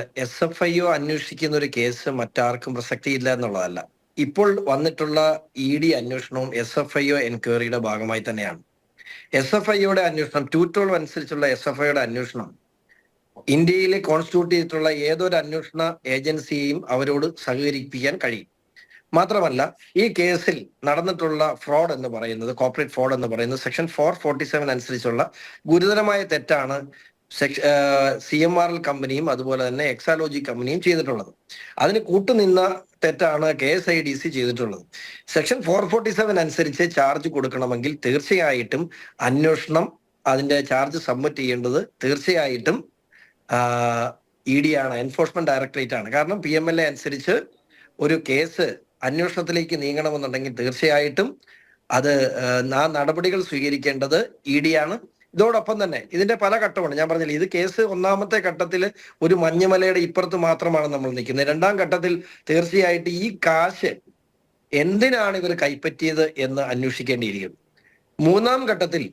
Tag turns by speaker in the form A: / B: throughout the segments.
A: SFIO അന്വേഷിക്കുന്ന ഒരു case മറ്റാർക്കും പ്രസക്തിയില്ല എന്നുള്ളതല്ല. ഇപ്പോൾ വന്നിട്ടുള്ള ED അന്വേഷണവും SFIO എൻക്വയറിയുടെ ഭാഗമായി തന്നെയാണ്. SFIOയുടെ അന്വേഷണം 212 അനുസരിച്ചുള്ള SFIOയുടെ അന്വേഷണം ഇന്ത്യയിലെ കോൺസ്റ്റിറ്റ്യൂട്ട് ചെയ്തിട്ടുള്ള ഏതൊരു അന്വേഷണ ഏജൻസിയെയും അവരോട് സഹകരിപ്പിക്കാൻ കഴിയും. മാത്രമല്ല, ഈ കേസിൽ നടന്നിട്ടുള്ള ഫ്രോഡ് എന്ന് പറയുന്നത്, കോർപ്പറേറ്റ് ഫ്രോഡ് എന്ന് പറയുന്നത് സെക്ഷൻ 447 അനുസരിച്ചുള്ള ഗുരുതരമായ തെറ്റാണ് CMRL കമ്പനിയും അതുപോലെ തന്നെ എക്സാലോജി കമ്പനിയും ചെയ്തിട്ടുള്ളത്. അതിന് കൂട്ടുനിന്ന തെറ്റാണ് KSIDC ചെയ്തിട്ടുള്ളത്. സെക്ഷൻ 447 അനുസരിച്ച് ചാർജ് കൊടുക്കണമെങ്കിൽ തീർച്ചയായിട്ടും അന്വേഷണം അതിന്റെ ചാർജ് സബ്മിറ്റ് ചെയ്യേണ്ടത് തീർച്ചയായിട്ടും ED ആണ്, എൻഫോഴ്സ്മെന്റ് ഡയറക്ടറേറ്റ് ആണ്. കാരണം PMLA അനുസരിച്ച് ഒരു കേസ് അന്വേഷണത്തിലേക്ക് നീങ്ങണമെന്നുണ്ടെങ്കിൽ തീർച്ചയായിട്ടും അത് ആ നടപടികൾ സ്വീകരിക്കേണ്ടത് ED ആണ്. ഇതോടൊപ്പം തന്നെ ഇതിന്റെ പല ഘട്ടമാണ്. ഞാൻ പറഞ്ഞില്ല, ഇത് കേസ് ഒന്നാമത്തെ ഘട്ടത്തിൽ ഒരു മഞ്ഞുമലയുടെ ഇപ്പുറത്ത് മാത്രമാണ് നമ്മൾ നിൽക്കുന്നത്. രണ്ടാം ഘട്ടത്തിൽ തീർച്ചയായിട്ടും ഈ കാശ് എന്തിനാണ് ഇവർ കൈപ്പറ്റിയത് എന്ന് അന്വേഷിക്കേണ്ടിയിരിക്കുന്നു. മൂന്നാം ഘട്ടത്തിൽ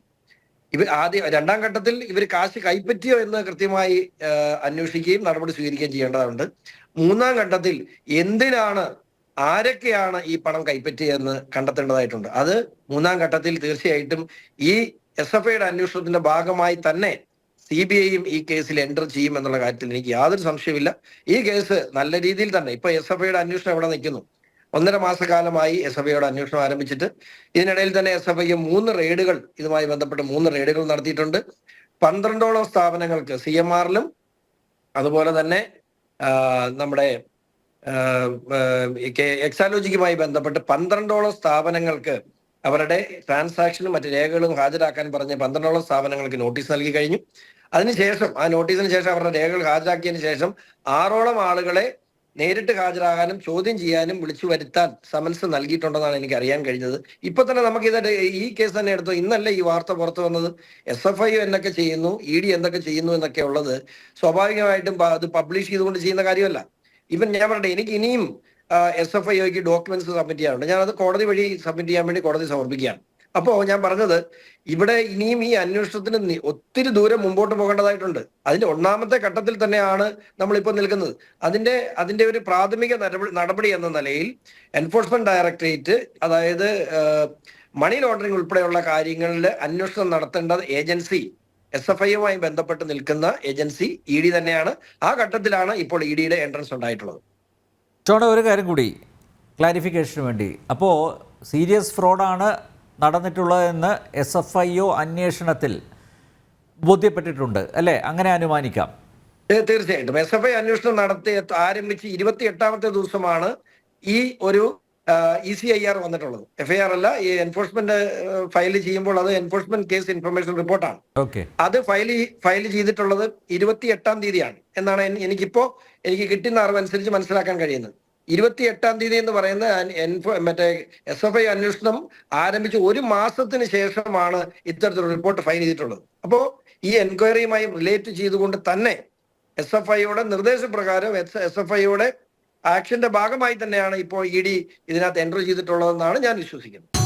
A: രണ്ടാം ഘട്ടത്തിൽ ഇവർ കാശ് കൈപ്പറ്റിയോ എന്ന് കൃത്യമായി അന്വേഷിക്കുകയും നടപടി സ്വീകരിക്കുകയും ചെയ്യേണ്ടതുണ്ട്. മൂന്നാം ഘട്ടത്തിൽ എന്തിനാണ്, ആരൊക്കെയാണ് ഈ പണം കൈപ്പറ്റിയതെന്ന് കണ്ടെത്തേണ്ടതായിട്ടുണ്ട്. അത് മൂന്നാം ഘട്ടത്തിൽ തീർച്ചയായിട്ടും ഈ SFIയുടെ അന്വേഷണത്തിന്റെ ഭാഗമായി തന്നെ CBIയും ഈ കേസിൽ എൻ്റർ ചെയ്യും എന്നുള്ള കാര്യത്തിൽ എനിക്ക് യാതൊരു സംശയമില്ല. ഈ കേസ് നല്ല രീതിയിൽ തന്നെ ഇപ്പൊ SFIയുടെ അന്വേഷണം എവിടെ നിൽക്കുന്നു? 1.5 മാസക്കാലമായി SFIയുടെ അന്വേഷണം ആരംഭിച്ചിട്ട്. ഇതിനിടയിൽ തന്നെ SFI 3 റെയ്ഡുകൾ, ഇതുമായി ബന്ധപ്പെട്ട് 3 റെയ്ഡുകൾ നടത്തിയിട്ടുണ്ട്. 12ഓളം സ്ഥാപനങ്ങൾക്ക്, CMRലും അതുപോലെ തന്നെ നമ്മുടെ എക്സാലോജിക്കുമായി ബന്ധപ്പെട്ട് 12ഓളം സ്ഥാപനങ്ങൾക്ക് അവരുടെ ട്രാൻസാക്ഷനും മറ്റു രേഖകളും ഹാജരാക്കാൻ പറഞ്ഞ് 12ഓളം സ്ഥാപനങ്ങൾക്ക് നോട്ടീസ് നൽകി കഴിഞ്ഞു. അതിനുശേഷം, ആ നോട്ടീസിന് ശേഷം അവരുടെ രേഖകൾ ഹാജരാക്കിയതിനു ശേഷം 6ഓളം ആളുകളെ നേരിട്ട് ഹാജരാകാനും ചോദ്യം ചെയ്യാനും വിളിച്ചു വരുത്താൻ സമൻസ് നൽകിയിട്ടുണ്ടെന്നാണ് എനിക്ക് അറിയാൻ കഴിഞ്ഞത്. ഇപ്പൊ തന്നെ നമുക്ക് ഈ കേസ് തന്നെ എടുത്തു. ഇന്നല്ലേ ഈ വാർത്ത പുറത്തു വന്നത്? SFIO എന്തൊക്കെ ചെയ്യുന്നു, ED എന്തൊക്കെ ചെയ്യുന്നു എന്നൊക്കെ ഉള്ളത് സ്വാഭാവികമായിട്ടും അത് പബ്ലിഷ് ചെയ്തുകൊണ്ട് ചെയ്യുന്ന കാര്യമല്ല. ഇവൻ ഞാൻ പറയട്ടെ, എനിക്ക് ഇനിയും SFIOക്ക് ഡോക്യുമെന്റ്സ് സബ്മിറ്റ് ചെയ്യാറുണ്ട്. ഞാനത് കോടതി വഴി സബ്മിറ്റ് ചെയ്യാൻ വേണ്ടി കോടതി സമർപ്പിക്കുകയാണ്. അപ്പോൾ ഞാൻ പറഞ്ഞത്, ഇവിടെ ഇനിയും ഈ അന്വേഷണത്തിന് ഒത്തിരി ദൂരം മുമ്പോട്ട് പോകേണ്ടതായിട്ടുണ്ട്. അതിന്റെ ഒന്നാമത്തെ ഘട്ടത്തിൽ തന്നെയാണ് നമ്മളിപ്പോൾ നിൽക്കുന്നത്. അതിന്റെ ഒരു പ്രാഥമിക നടപടി എന്ന നിലയിൽ എൻഫോഴ്സ്മെന്റ് ഡയറക്ടറേറ്റ്, അതായത് മണി ലോണ്ടറിംഗ് ഉൾപ്പെടെയുള്ള കാര്യങ്ങളിൽ അന്വേഷണം നടത്തേണ്ട ഏജൻസി, SFIയുമായി ബന്ധപ്പെട്ട് നിൽക്കുന്ന ഏജൻസി ED തന്നെയാണ്. ആ ഘട്ടത്തിലാണ് ഇപ്പോൾ EDയുടെ എൻട്രൻസ് ഉണ്ടായിട്ടുള്ളത്.
B: ഒരു കാര്യം കൂടി ക്ലാരിഫിക്കേഷന് വേണ്ടി, അപ്പോൾ സീരിയസ് ഫ്രോഡാണ് നടന്നിട്ടുള്ളതെന്ന് SFIO അന്വേഷണത്തിൽ ബോധ്യപ്പെട്ടിട്ടുണ്ട് അല്ലേ? അങ്ങനെ അനുമാനിക്കാം.
A: തീർച്ചയായിട്ടും SFI അന്വേഷണം ആരംഭിച്ച് 28ാമത്തെ ദിവസമാണ് ഈ ഒരു ECIR വന്നിട്ടുള്ളത്. FIR അല്ല, ഈ എൻഫോഴ്സ്മെന്റ് ഫയൽ ചെയ്യുമ്പോൾ അത് എൻഫോഴ്സ്മെന്റ് കേസ് ഇൻഫർമേഷൻ റിപ്പോർട്ടാണ്. അത് ഫയൽ ചെയ്തിട്ടുള്ളത് 28ാം തീയതിയാണ് എന്നാണ് എനിക്ക് കിട്ടുന്ന അറിവനുസരിച്ച് മനസ്സിലാക്കാൻ കഴിയുന്നത്. 28ാം തീയതി എന്ന് പറയുന്നത് SFI അന്വേഷണം ആരംഭിച്ച് 1 മാസത്തിന് ശേഷമാണ് ഇത്തരത്തിലുള്ള റിപ്പോർട്ട് ഫയൽ ചെയ്തിട്ടുള്ളത്. അപ്പോൾ ഈ എൻക്വയറിയുമായി റിലേറ്റ് ചെയ്തുകൊണ്ട് തന്നെ SFIയുടെ നിർദ്ദേശപ്രകാരം SFIയുടെ ആക്ഷന്റെ ഭാഗമായി തന്നെയാണ് ഇപ്പോൾ ED ഇതിനകത്ത് എൻ്റർ ചെയ്തിട്ടുള്ളതെന്നാണ് ഞാൻ വിശ്വസിക്കുന്നത്.